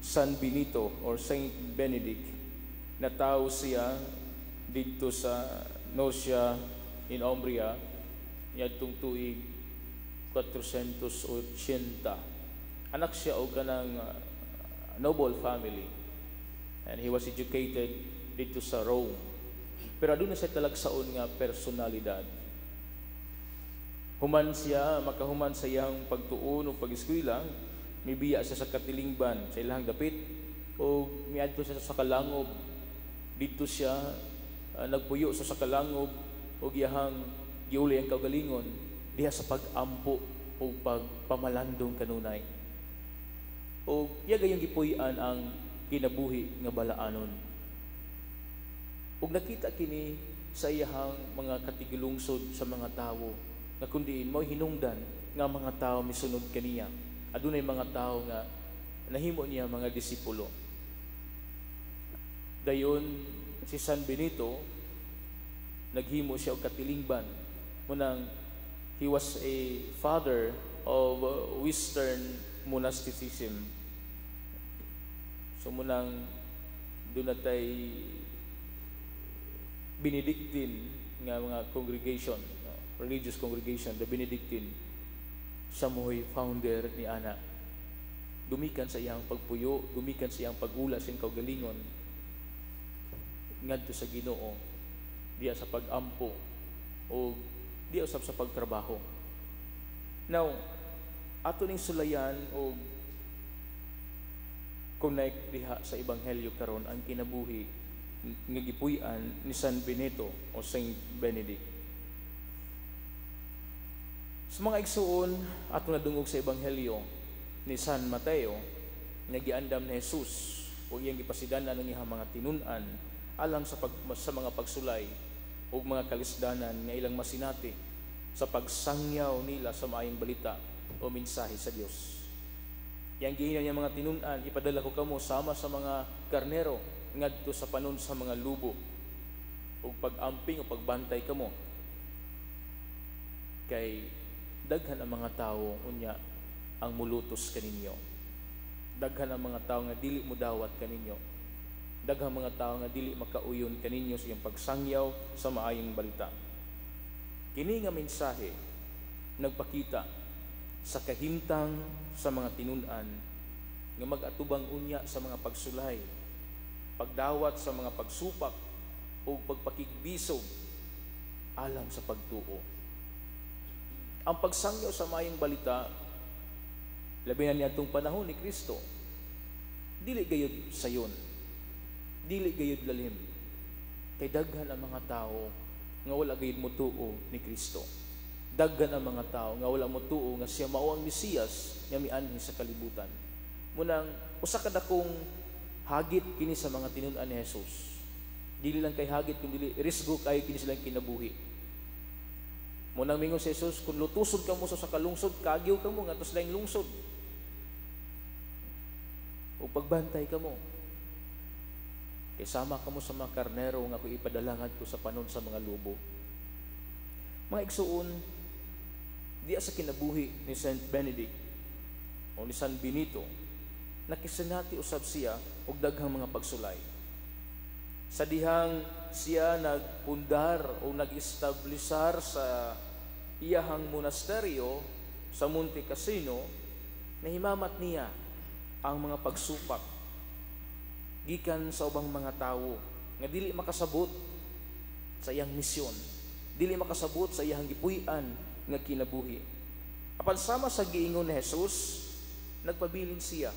San Benito or Saint Benedict. Natawo siya dito sa Norcia in Umbria yadtong tuig 480. Anak siya og kanang noble family, and he was educated dito sa Rome. Pero aduna siya talagsaon nga personalidad. Makahuman sa iyang pagtuon o pag-eskwela, mibiya siya sa katilingban sa ilahang dapit o miadto siya sa Kalangob. Dito siya nagpuyo sa Kalangob o giyahang giuli ang kaugalingon diha sa pag-ampo o pagpamalandong kanunay. O iya gayong gipuy-an ang kinabuhi nga balaanon. Ug nakita kini sa iyahang mga katigilungsod sa mga tawo nga kundiin mo hinungdan nga mga tao misunod kaniya. Adunay mga tao nga nahimo niya mga disipulo. Dayon si San Benito naghimo siya og katilingban. Munang he was a father of Western monasticism. So munang dunatay Benedictine nga mga congregation, religious congregation, the Benedictine. Siya mo'y founder ni ana. Gumikan sa iyang pagpuyo, gumikan sa iyang pag-ula sa iyang kaugalingon ngadto sa Ginoo, diya sa pag-ampo o diya usab sa pagtrabaho. Now, ato ning sulayan o connect diha sa ebanghelyo karon ang kinabuhi nga gipuy-an ni San Benito o Saint Benedict. Sa mga igsuon ato nadungog sa ebanghelyo ni San Mateo nga giandam ni Jesus o iyang gipasidan-an ang iyang mga tinun-an alang sa mga pagsulay o mga kalisdanan nga ilang masinati sa pagsangyaw nila sa maayong balita o mensahe sa Dios. Yang gihinan niya mga tinun-an, ipadala ko kamo sama sa mga karnero ngadto sa panon sa mga lubo o pag-amping o pagbantay kamo. Kay daghan ang mga tao unya ang mulutos kaninyo. Daghan ang mga tao nga dili mo dawat kaninyo. Daghan mga tao nga dili makauyon kaninyo sa iyang pagsangyaw sa maayong balita. Kini nga mensahe nagpakita sa kahimtang sa mga tinun-an nga mag-atubang unya sa mga pagsulay, pagdawat sa mga pagsupak o pagpakigbisog alang sa pagtuo. Ang pagsangyaw sa maayong balita, labi na niya itong panahon ni Kristo, dili gayud sayon, dili gayud lalim. Kay daghan ang mga tao nga wala gayud motuo ni Kristo. Daghan ang mga tao nga wala motuo nga siya mao ang Mesiyas nga mianhi sa kalibutan. Munang usa ka dakong hagit kini sa mga tinun-an ni Jesus. Dili lang kay hagit kundi risgo kay kini silang kinabuhi. Munang mingon si Jesus, kung lutusod ka mo sa kalungsod, kagyaw ka mo, nga tos laing lungsod. O pagbantay ka mo. Kaya sama ka mo sa mga karnero nga kung ipadalangad ko sa panon sa mga lubo. Mga igsuon, diya sa kinabuhi ni Saint Benedict o ni San Benito, nakisanati usab siya og daghang mga pagsulay. Sa dihang siya nagpundar o nag-establisar sa iyahang monasteryo sa Monte Cassino, nahimamat niya ang mga pagsupak gikan sa ubang mga tawo nga dili makasabot sa iyang misyon, dili makasabot sa iyang gipuy-an nga kinabuhi. Apan sama sa giingon ni Jesus, nagpabilin siya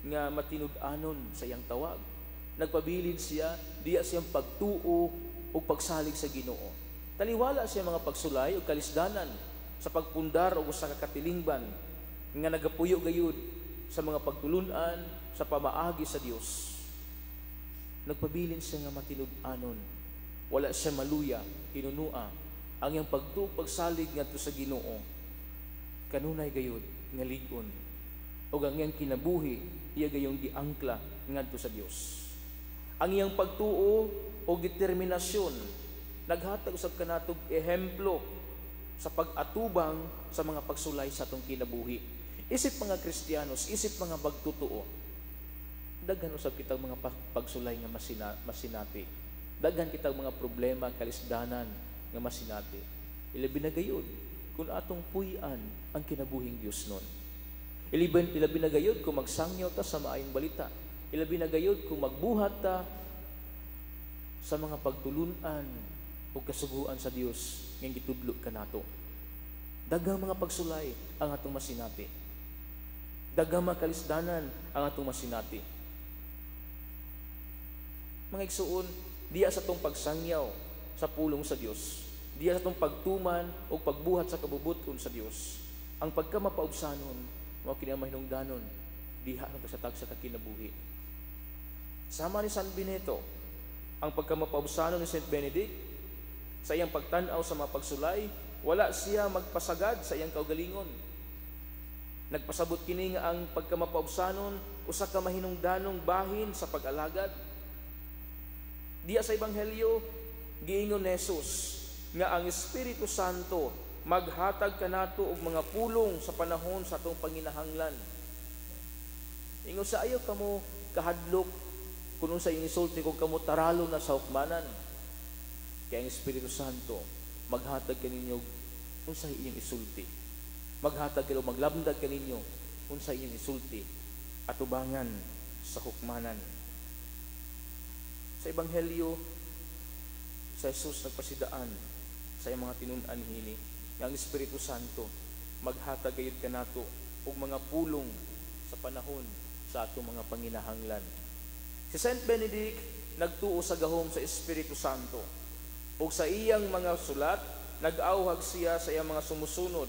nga matinud-anon sa iyang tawag. Nagpabilin siya diya siyang pagtuo o pagsalig sa Ginoo. Taliwala siya mga pagsulay o kalisdanan sa pagpundar o sa kakatilingban nga nagapuyo gayud sa mga pagtulunan sa pamaagi sa Dios. Nagpabilin siya nga matinud-anon. Wala siya maluya, hinunua ang iyang pagtuo pagsalig ngadto sa Ginoo. Kanunay gayud nga lig-on o ang iyang kinabuhi iya gayong giangkla ngadto sa Dios. Ang iyang pagtuo o determinasyon naghatag usab kanatog ehemplo sa pag-atubang sa mga pagsulay sa atong kinabuhi. Isip mga Kristiyanos, isip mga bagtutuo. daghan usab kitang mga pagsulay nga masinati. Daghan kitang mga problema kalisdanan nga masinati. Ilabi na gayud kung atong puy-an ang kinabuhing Dios nun. Ilabi na gayud kung magsangyaw ta sa maayong balita. Ilabi na gayud kung magbuhat ta sa mga pagtulunan o kasuguan sa Dios nga gitudlo kanato. Daghang mga pagsulay ang atong masinati. Daghang mga kalisdanan ang atong masinati. Mga igsuon, diya sa tong pagsangyaw sa pulong sa Dios, diya sa tong pagtuman o pagbuhat sa kabubuton sa Dios, ang pagkamapaubsanon mao kini ang mahinungdanon diha nato sa tag sa kakinabuhi. Sama ni San Benito, ang pagkamapaubsanon ni Saint Benedict sa iyang pagtan-aw sa mga pagsulay, wala siya magpasagad sa iyang kaugalingon. Nagpasabot kini nga ang pagkamapaubsanon usa ka mahinungdanong bahin sa pag-alagad. Diya sa Ebanghelyo, giingon ni Jesus nga ang Espiritu Santo maghatag kanato og mga pulong sa panahon sa atong panginahanglan. Ingon sa ayaw kamo kahadlok kung unsa yung isulti kung kamo taralo na sa hukmanan. Kaya ang Espiritu Santo maghatag kaninyo unsa iyong isulti. Maghatag kayo, maglabdag kaninyo unsa iyong isulti at ubangan sa hukmanan. Sa Ebanghelyo, sa Jesus nagpasidaan sa iyang mga tinun-an hini nga ang Espiritu Santo maghatag gayud kanato og mga pulong sa panahon sa atong mga panginahanglan. Si Saint Benedict nagtuo sa gahom sa Espiritu Santo ug sa iyang mga sulat nag-awhag siya sa iyang mga sumusunod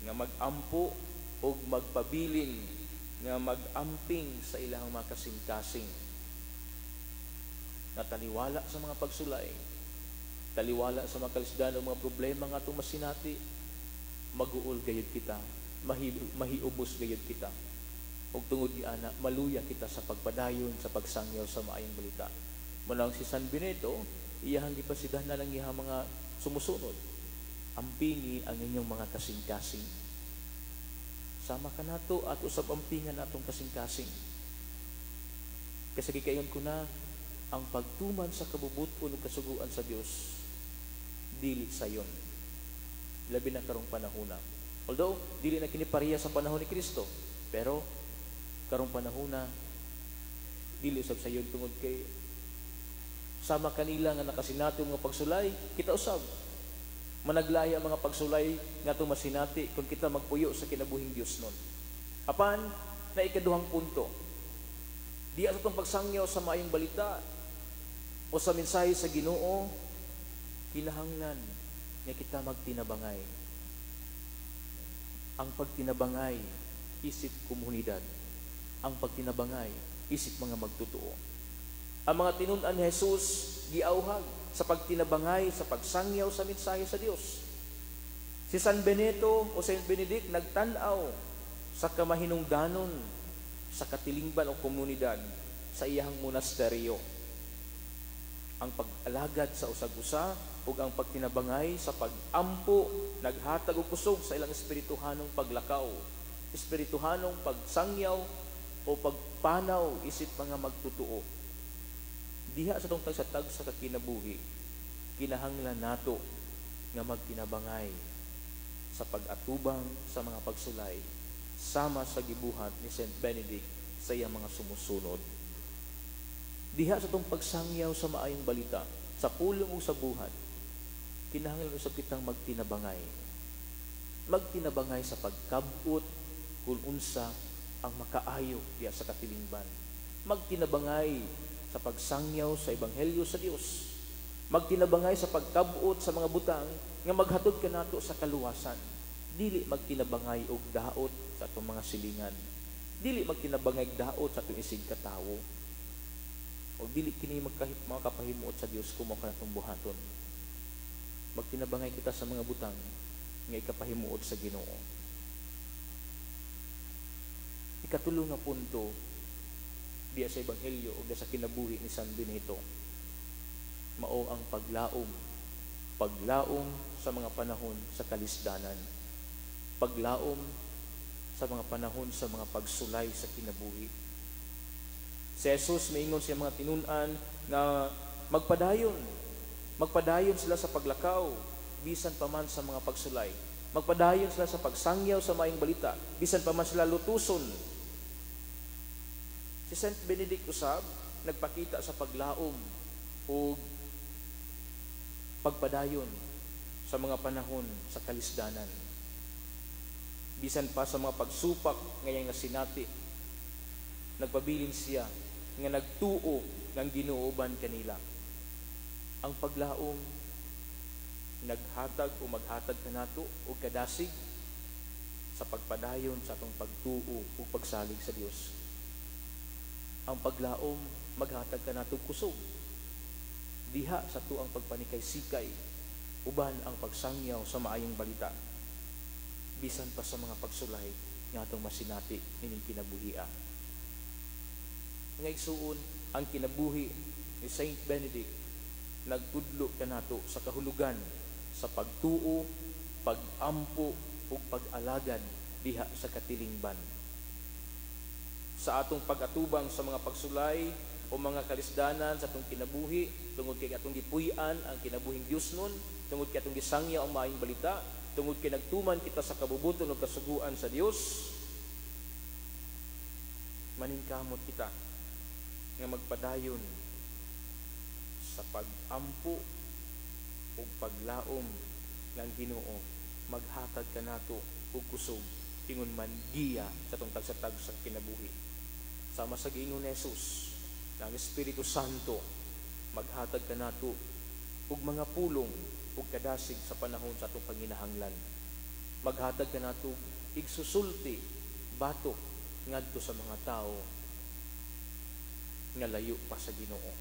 nga mag-ampo ug magpabilin nga mag-amping sa ilang mga kasing-kasing. Na taliwala sa mga pagsulay, taliwala sa mga kalisdanan o mga problema nga itong masinati, mag-uol gayud kita, mahiubos gayud kita. Ug tungod giana, maluya kita sa pagpadayon, sa pagsangyaw sa maayong balita. Manang si San Benito, iyahang gipasidahan ng iyang mga sumusunod. Ampingi ang inyong mga kasing-kasing. Sama ka nato at usab ampingan natong kasing-kasing. Kasi gikayon ko na, ang pagtuman sa kabubuton ug kasuguan sa Dios dili sayon. Labi na karong panahona. Although dili na kini pareha sa panahon ni Kristo, pero karong panahona dili usab sayon tungod kay sama kanila nga nakasinati mga pagsulay, kita usab managlaya ang mga pagsulay nga itong masinati kung kita magpuyo sa kinabuhing Dios nun. Apan na ikaduhang punto, di sa itong pagsangyaw sa maayong balita o sa mensahe sa Ginoo, kinahanglan nga kita magtinabangay. Ang pagtinabangay, isip komunidad. Ang pagtinabangay, isip mga magtotoo. Ang mga tinun-an ni Jesus, giauhag sa pagtinabangay, sa pagsangyaw sa mensahe sa Dios. Si San Benito o Saint Benedict nagtanaw sa kamahinungdanon sa katilingban o komunidad sa iyang monasteryo. Ang pag-alagad sa usag-usa ug ang pagtinabangay sa pag-ampo naghatag og kusog sa ilang espirituhanong paglakaw, espirituhanong pagsangyaw o pagpanaw isip mga magtutuo. Diha sa tong tagsatag sa kakinabuhi, kinahanglan nato nga magtinabangay sa pag-atubang sa mga pagsulay sama sa gibuhat ni Saint Benedict sa iyang mga sumusunod. Diha sa itong pagsangyaw sa maayong balita, sa pulong o sa buhat, kinahanglan usab kitang magtinabangay. Magtinabangay sa pagkabot kung unsa ang makaayo diha sa katilingban. Magtinabangay sa pagsangyaw sa Ebanghelyo sa Dios. Magtinabangay sa pagkabot sa mga butang nga maghatod kanato sa kaluwasan. Dili magtinabangay og daot sa atong mga silingan. Dili magtinabangay og daot sa atong isig katawo. O dili kini mga kapahimuot sa Dios kung mao kanatong buhaton. Magtinabangay kita sa mga butang nga ikapahimuot sa Ginoo. Ikatulo nga punto diya sa Ebanghelyo o diya sa kinabuhi ni San Benito, mao ang paglaom sa mga panahon sa kalisdanan, paglaom sa mga panahon sa mga pagsulay sa kinabuhi. Si Jesus maingon siya mga tinunan nga magpadayon sila sa paglakaw bisan pa man sa mga pagsulay. Magpadayon sila sa pagsangyaw sa maayong balita bisan pa man sila lutuson. Si Saint Benedict usab nagpakita sa paglaom o pagpadayon sa mga panahon sa kalisdanan. Bisan pa sa mga pagsupak ngayang nasinati, nagpabilin siya nga nagtuo ng ginuoban kanila. Ang paglaom naghatag o maghatag kanato o kadasig sa pagpadayon sa atong pagtuo o pagsalig sa Dios. Ang paglaom maghatag kanato kusog diha sa tuang pagpanikay-sikay uban ang pagsangyaw sa maayong balita bisan pa sa mga pagsulay nga atong masinati ining kinabuhia. Nga igsuon, ang kinabuhi ni Saint Benedict nagtudlo kanato sa kahulugan sa pagtuo, pagampo ug pag-alagad diha sa katilingban. Sa atong pag-atubang sa mga pagsulay o mga kalisdanan sa atong kinabuhi, tungod kay atong gipuy-an ang kinabuhing Dios nun, tungod kay atong gisangya ang maayong balita, tungod kay nagtuman kita sa kabubuton o kasuguan sa Dios, maningkamot kita nga magpadayon sa pag-ampo o paglaom ng Ginoo, maghatag kanato og kusog ingon man giya sa atong tagsatag sa kinabuhi. Sama sa giingon ni Jesus, ang Espiritu Santo maghatag kanato og mga pulong ug kadasig sa panahon sa atong panginahanglan. Maghatag kanato igsusulti batok ngadto sa mga tao nga layo pa sa Ginoo.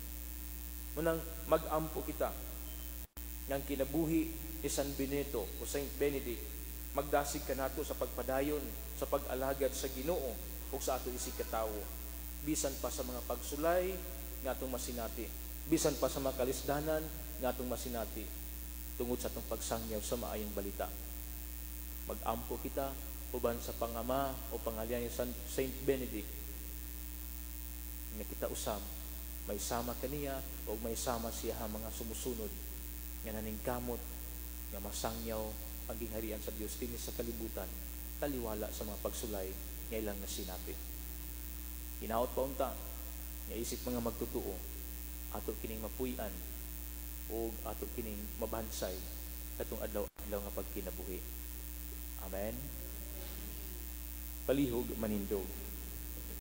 Munang magampo kita ng kinabuhi ni San Benito o Saint Benedict, magdasig kanato sa pagpadayon sa pag-alagad sa Ginoo ug sa ato isig katawo, bisan pa sa mga pagsulay nga atong masinati, bisan pa sa mga kalisdanan nga atong masinati, tungod sa atong pagsangyaw sa maayong balita. Magampo kita uban sa pangama o pangalyan ni Saint Benedict nga kita usab may sama kaniya o may sama siya mga sumusunod nga naningkamot nga masangyaw ang gingharian sa Dios dinhi sa kalibutan, taliwala sa mga pagsulay nga ilang nasinati. Hinaot pa unta nga isip mga magtutuo ato kining mapuy-an o ato kining mabansay katong adlaw-adlaw nga pagkinabuhi. Amen. Palihog manindog.